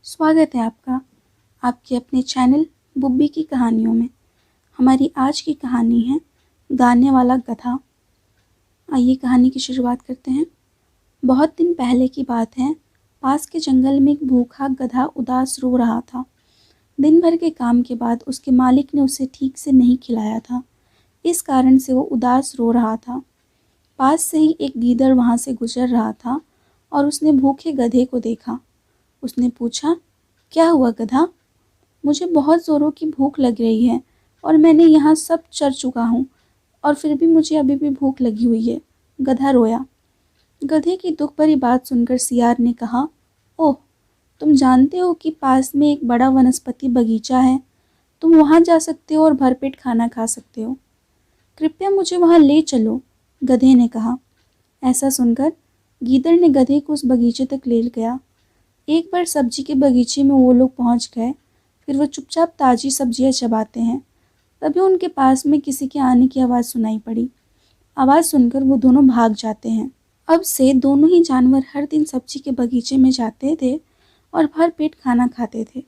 स्वागत है आपका आपके अपने चैनल बुब्बी की कहानियों में। हमारी आज की कहानी है गाने वाला गधा। आइए कहानी की शुरुआत करते हैं। बहुत दिन पहले की बात है। पास के जंगल में एक भूखा गधा उदास रो रहा था। दिन भर के काम के बाद उसके मालिक ने उसे ठीक से नहीं खिलाया था। इस कारण से वो उदास रो रहा था। पास से ही एक गीदड़ वहाँ से गुजर रहा था और उसने भूखे गधे को देखा। उसने पूछा, क्या हुआ गधा? मुझे बहुत ज़ोरों की भूख लग रही है और मैंने यहाँ सब चर चुका हूँ और फिर भी मुझे अभी भी भूख लगी हुई है। गधा रोया। गधे की दुख भरी बात सुनकर सियार ने कहा, ओह, तुम जानते हो कि पास में एक बड़ा वनस्पति बगीचा है। तुम वहाँ जा सकते हो और भरपेट खाना खा सकते हो। कृपया मुझे वहाँ ले चलो, गधे ने कहा। ऐसा सुनकर गीदड़ ने गधे को उस बगीचे तक ले गया। एक बार सब्जी के बगीचे में वो लोग पहुंच गए। फिर वो चुपचाप ताज़ी सब्जियां चबाते हैं। तभी उनके पास में किसी के आने की आवाज़ सुनाई पड़ी। आवाज़ सुनकर वो दोनों भाग जाते हैं। अब से दोनों ही जानवर हर दिन सब्जी के बगीचे में जाते थे और भर पेट खाना खाते थे।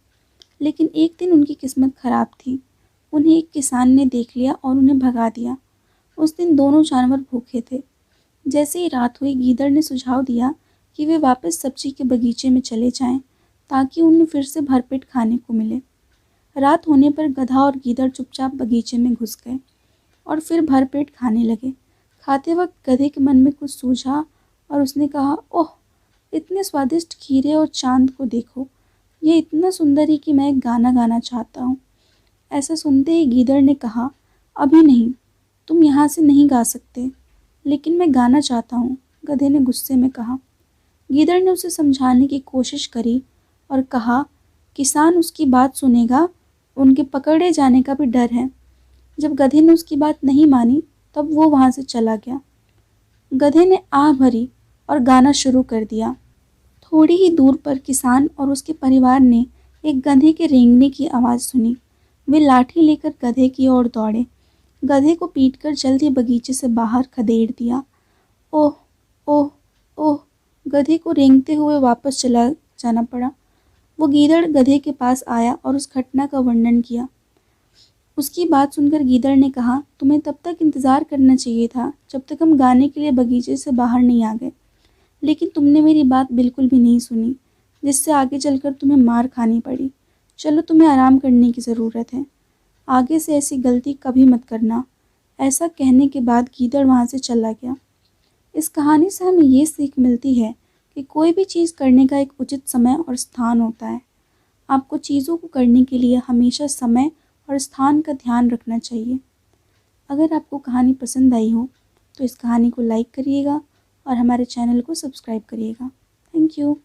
लेकिन एक दिन उनकी किस्मत खराब थी। उन्हें एक किसान ने देख लिया और उन्हें भगा दिया। उस दिन दोनों जानवर भूखे थे। जैसे ही रात हुई, गीदड़ ने सुझाव दिया कि वे वापस सब्जी के बगीचे में चले जाएं ताकि उन्हें फिर से भरपेट खाने को मिले। रात होने पर गधा और गीदड़ चुपचाप बगीचे में घुस गए और फिर भरपेट खाने लगे। खाते वक्त गधे के मन में कुछ सूझा और उसने कहा, ओह, इतने स्वादिष्ट खीरे और चांद को देखो। ये इतना सुंदर है कि मैं एक गाना गाना चाहता हूँ। ऐसा सुनते ही गीदड़ ने कहा, अभी नहीं, तुम यहाँ से नहीं गा सकते। लेकिन मैं गाना चाहता हूँ, गधे ने गुस्से में कहा। गीदड़ ने उसे समझाने की कोशिश करी और कहा, किसान उसकी बात सुनेगा, उनके पकड़े जाने का भी डर है। जब गधे ने उसकी बात नहीं मानी तब वो वहाँ से चला गया। गधे ने आह भरी और गाना शुरू कर दिया। थोड़ी ही दूर पर किसान और उसके परिवार ने एक गधे के रेंगने की आवाज़ सुनी। वे लाठी लेकर गधे की ओर दौड़े। गधे को पीटकर जल्दी बगीचे से बाहर खदेड़ दिया। ओह, ओह, ओह, गधे को रेंगते हुए वापस चला जाना पड़ा। वो गीदड़ गधे के पास आया और उस घटना का वर्णन किया। उसकी बात सुनकर गीदड़ ने कहा, तुम्हें तब तक इंतज़ार करना चाहिए था जब तक हम गाने के लिए बगीचे से बाहर नहीं आ गए। लेकिन तुमने मेरी बात बिल्कुल भी नहीं सुनी, जिससे आगे चलकर तुम्हें मार खानी पड़ी। चलो, तुम्हें आराम करने की ज़रूरत है। आगे से ऐसी गलती कभी मत करना। ऐसा कहने के बाद गीदड़ वहाँ से चला गया। इस कहानी से हमें ये सीख मिलती है कि कोई भी चीज़ करने का एक उचित समय और स्थान होता है। आपको चीज़ों को करने के लिए हमेशा समय और स्थान का ध्यान रखना चाहिए। अगर आपको कहानी पसंद आई हो तो इस कहानी को लाइक करिएगा और हमारे चैनल को सब्सक्राइब करिएगा। Thank you.